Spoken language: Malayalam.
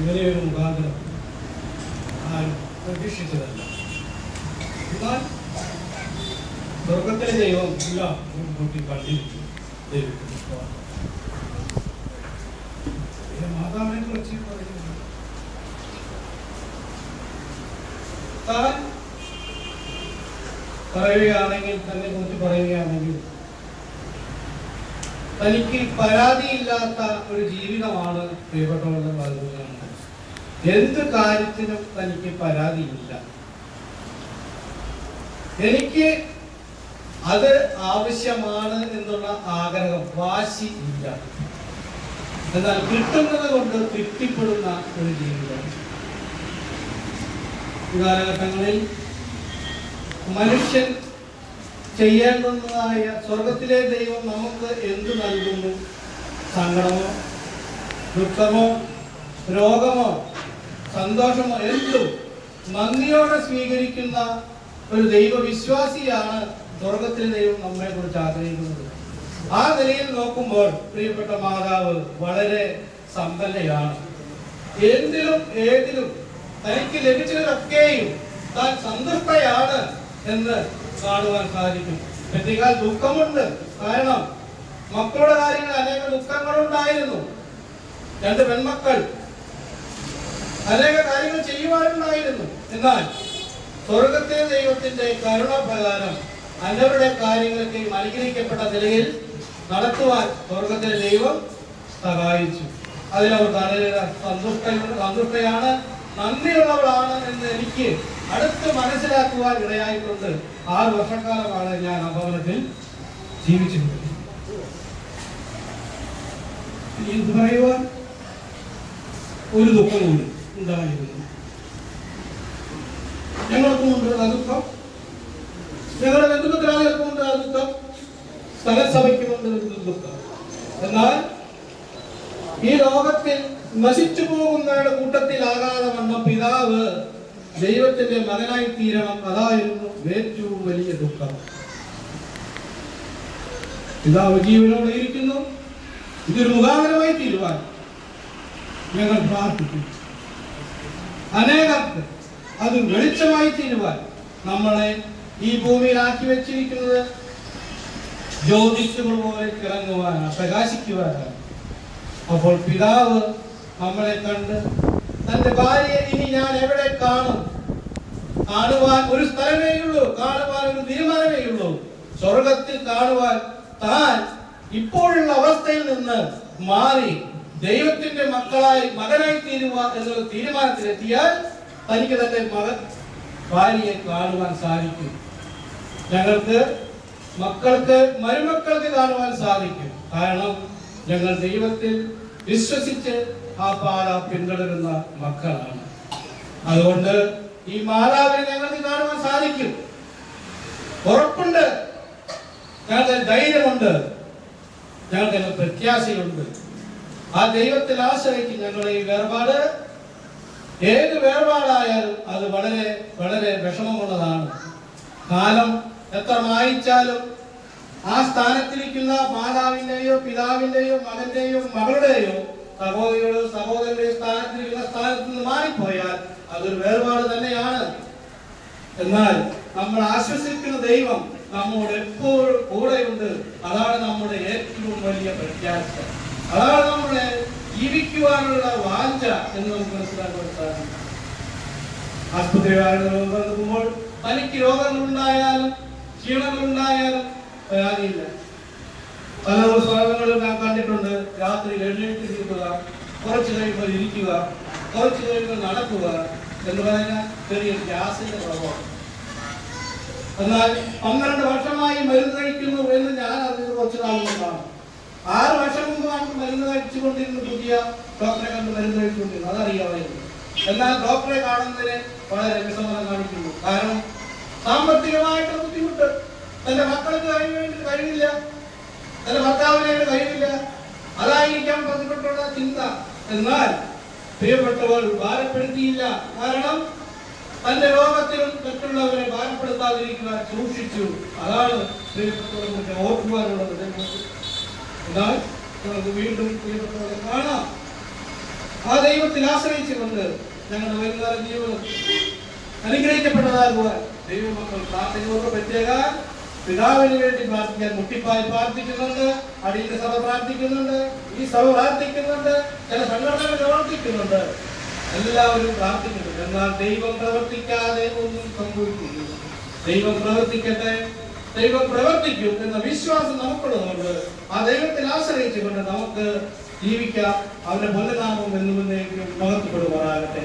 ഇവരെയൊരു മുഖാന്തരം ആരും പ്രതീക്ഷിച്ചതല്ല. എന്നാൽ സ്വർഗത്തിലെ ദൈവം ഇല്ല കൂട്ടി കണ്ടിരിക്കും. ദൈവത്തിന് മാതാവിനെ കുറിച്ച് പറയുകയാണെങ്കിൽ, തന്നെ കുറിച്ച് പറയുകയാണെങ്കിൽ, തനിക്ക് പരാതിയില്ലാത്ത ഒരു ജീവിതമാണ് പ്രിയപ്പെട്ടവരുടെ പറയുകയാണ്. എന്ത് കാര്യത്തിനും തനിക്ക് പരാതിയില്ല. എനിക്ക് അത് ആവശ്യമാണ് എന്നുള്ള ആഗ്രഹം, വാശി ഇല്ല. എന്നാൽ കിട്ടുന്നത് കൊണ്ട് തൃപ്തിപ്പെടുന്ന ഒരു ജീവിതം. ഈ കാലഘട്ടങ്ങളിൽ മനുഷ്യൻ ചെയ്യേണ്ടുന്നതായ സ്വർഗത്തിലെ ദൈവം നമുക്ക് എന്ത് നൽകുന്നു? സങ്കടമോ, ദുഃഖമോ, രോഗമോ, സന്തോഷമോ, എന്തും നന്ദിയോടെ സ്വീകരിക്കുന്ന ഒരു ദൈവവിശ്വാസിയാണ് സ്വർഗത്തിലെ ദൈവം നമ്മെ കുറിച്ച് ആഗ്രഹിക്കുന്നത്. ആ നിലയിൽ നോക്കുമ്പോൾ പ്രിയപ്പെട്ട മാതാവ് വളരെ സമ്പന്നയാണ്. എന്തിലും ഏതിലും തനിക്ക് ലഭിച്ചതിലൊക്കെയും താൻ സന്തുഷ്ടയാണ് എന്ന് കാണുവാൻ സാധിക്കും. പ്രത്യേക ദുഃഖമുണ്ട്. കാരണം മക്കളുടെ കാര്യങ്ങൾ അനേക ദുഃഖങ്ങളുണ്ടായിരുന്നു. 2 പെൺമക്കൾ, അനേക കാര്യങ്ങൾ ചെയ്യുവാനുണ്ടായിരുന്നു. എന്നാൽ സ്വർഗത്തിലെ ദൈവത്തിന്റെ കരുണാപ്രകാരം അവരുടെ കാര്യങ്ങളൊക്കെ അനുഗ്രഹിക്കപ്പെട്ട നിലയിൽ നടത്തുവാൻ സ്വർഗത്തിലെ ദൈവം സഹായിച്ചു. അതിലവർ വളരെ സന്തുഷ്ടയാണ്, നന്ദിയുള്ളവളാണ് എന്ന് എനിക്ക് അടുത്ത് മനസ്സിലാക്കുവാൻ ഇടയായിട്ടുണ്ട്. 6 വർഷക്കാലമാണ് ഞാൻ ആ ഭവനത്തിൽ ജീവിച്ചിട്ടുണ്ട്. ഇത് പറയുവാൻ ഒരു ദുഃഖം കൂടി ഉണ്ടായിരുന്നു. ഞങ്ങൾക്കുമുണ്ട് ആ ദുഃഖം, ഞങ്ങളുടെ ബന്ധുമിത്രാദികൾക്കുമുണ്ട് ആ ദുഃഖം, സ്ഥലസഭയ്ക്കുമുണ്ട് ദുഃഖം. എന്നാൽ ഈ ലോകത്തിൽ നശിച്ചു പോകുന്നവരുടെ കൂട്ടത്തിലാകാതെ വണ്ണം പിതാവ് ദൈവത്തിന്റെ മകനായി തീരണം. അതായിരുന്നു ഏറ്റവും വലിയ ദുഃഖം. പിതാവ് ജീവനോടെ ഇരിക്കുന്നു. ഇതൊരു മുഖാന്തരമായി തീരുവാൻ ഞങ്ങൾ പ്രാർത്ഥിക്കുന്നു. അനേകർക്ക് അത് വെളിച്ചമായി തീരുവാൻ നമ്മളെ ഈ ഭൂമിയിലാക്കി വെച്ചിരിക്കുന്നത് ജ്യോതിഷുകൾ പോലെ തിളങ്ങുവാനാണ്, പ്രകാശിക്കുവാനാണ്. അപ്പോൾ പിതാവ് നമ്മളെ കണ്ട് തന്റെ ഭാര്യയെ ഇനി ഞാൻ എവിടെ കാണും? കാണുവാൻ ഒരു സ്ഥലമേ ഉള്ളൂ, കാണുവാൻ ഒരു തീരുമാനമേ ഉള്ളൂ. സ്വർഗത്തിൽ കാണുവാൻ താൻ ഇപ്പോഴുള്ള അവസ്ഥയിൽ നിന്ന് മാറി ദൈവത്തിന്റെ മകനായി തീരുക എന്നുള്ള തീരുമാനത്തിലെത്തിയാൽ തനിക്ക് തന്റെ ഭാര്യയെ കാണുവാൻ സാധിക്കും. ഞങ്ങൾക്ക് മക്കൾക്ക്, മരുമക്കൾക്ക് കാണുവാൻ സാധിക്കും. കാരണം ഞങ്ങൾ ദൈവത്തിൽ വിശ്വസിച്ച് ആ പാത പിന്തുടരുന്ന മക്കളാണ്. അതുകൊണ്ട് ഈ മാതാവിനെ ഞങ്ങൾക്ക് കാണുവാൻ സാധിക്കും. ഉറപ്പുണ്ട്, ഞങ്ങൾക്ക് ധൈര്യമുണ്ട്, ഞങ്ങൾക്ക് പ്രത്യാശയുണ്ട്. ആ ദൈവത്തിൽ ആശ്രയിച്ച് ഞങ്ങളുടെ ഈ വേർപാട്, ഏത് വേർപാടായാലും അത് വളരെ വളരെ വിഷമമുള്ളതാണ്. കാലം എത്ര മായിച്ചാലും ആ സ്ഥാനത്തിരിക്കുന്ന മാതാവിന്റെയോ പിതാവിന്റെയോ മകന്റെയോ മകളുടെയോ സഹോദരിയോ സഹോദരന്റെയോ സ്ഥാനത്ത് നിന്ന് മാറിപ്പോയാൽ അതൊരു വേർപാട് തന്നെയാണ്. എന്നാൽ നമ്മൾ ആശ്വസിക്കുന്ന ദൈവം നമ്മോട് എപ്പോഴും കൂടെയുണ്ട്. അതാണ് നമ്മുടെ ഏറ്റവും വലിയ പ്രത്യാശ. അതാണ് നമ്മളെ ജീവിക്കുവാനുള്ള വാഞ്ച എന്ന് നമുക്ക് മനസ്സിലാക്കാൻ സാധിക്കും. ആസ്പത്രികൾ തനിക്ക് രോഗങ്ങളുണ്ടായാലും ക്ഷീണങ്ങളുണ്ടായാലും പരാതിയില്ല. പല സ്ഥലങ്ങളിലും ഞാൻ കണ്ടിട്ടുണ്ട്. രാത്രി എഴുന്നേറ്റിരിക്കുക, കുറച്ച് കഴിയുമ്പോൾ ഇരിക്കുക, കുറച്ച് കഴിയുമ്പോൾ നടക്കുക എന്ന് പറഞ്ഞാൽ ചെറിയ ഗ്യാസിന്റെ പ്രഭാവം. എന്നാൽ 12 വർഷമായി മരുന്ന് കഴിക്കുന്നു എന്ന് ഞാൻ അറിഞ്ഞത് കുറച്ച് നാൾ മുമ്പാണ്. 6 വർഷം മുമ്പാണ് മരുന്ന് കഴിച്ചുകൊണ്ടിരുന്ന പുതിയ ഡോക്ടറെ കണ്ട് മരുന്ന് കഴിച്ചുകൊണ്ടിരുന്നത്. അതറിയാമായിരുന്നു. എന്നാൽ ഡോക്ടറെ കാണുന്നതിന് വളരെ വിഷമം കാണിക്കുന്നു. കാരണം സാമ്പത്തികമായിട്ട് ബുദ്ധിമുട്ട്, തന്റെ മക്കൾക്ക് കഴിവില്ല, തന്റെ ഭർത്താവിനെ കഴിവില്ല. അതായിരിക്കാം ബന്ധപ്പെട്ടുള്ള ചിന്ത. എന്നാൽ പ്രിയപ്പെട്ടവർ ഭാരപ്പെടുത്തിയില്ല. കാരണം തന്റെ രോഗത്തിലും മറ്റുള്ളവരെ ഭാരപ്പെടുത്താതിരിക്കുവാൻ സൂക്ഷിച്ചു. അതാണ് പ്രിയപ്പെട്ടവർക്ക് ഓർക്കുവാനുള്ളത്. എന്നാൽ നമുക്ക് വീണ്ടും പ്രിയപ്പെട്ടവരെ കാണാം. ആ ദൈവത്തിൽ ആശ്രയിച്ചുകൊണ്ട് ഞങ്ങളുടെ വരുന്ന ജീവിതം അനുഗ്രഹിക്കപ്പെട്ടതാകുവാൻ ദൈവമക്കൾ പ്രാർത്ഥനയോട് പ്രത്യേക പിതാവിന് വേണ്ടി പ്രാർത്ഥിക്കാൻ മുട്ടിപ്പായി പ്രാർത്ഥിക്കുന്നുണ്ട്. അടിയുടെ സഭ പ്രാർത്ഥിക്കുന്നുണ്ട്, ഈ സഭ പ്രാർത്ഥിക്കുന്നുണ്ട്, ചില സംഘടനകൾ പ്രവർത്തിക്കുന്നുണ്ട്, എല്ലാവരും പ്രാർത്ഥിക്കുന്നുണ്ട്. എന്നാൽ ദൈവം പ്രവർത്തിക്കാതെ ഒന്നും സംഭവിക്കുന്നു. ദൈവം പ്രവർത്തിക്കട്ടെ, ദൈവം പ്രവർത്തിക്കും എന്ന വിശ്വാസം നമുക്കുള്ളതുകൊണ്ട് ആ ദൈവത്തിൽ ആശ്രയിച്ചുകൊണ്ട് നമുക്ക് ജീവിക്കാം. അവന്റെ പൊന്നുനാമം എന്നുമെന്നേക്കും മഹത്വപ്പെടുമാറാകട്ടെ.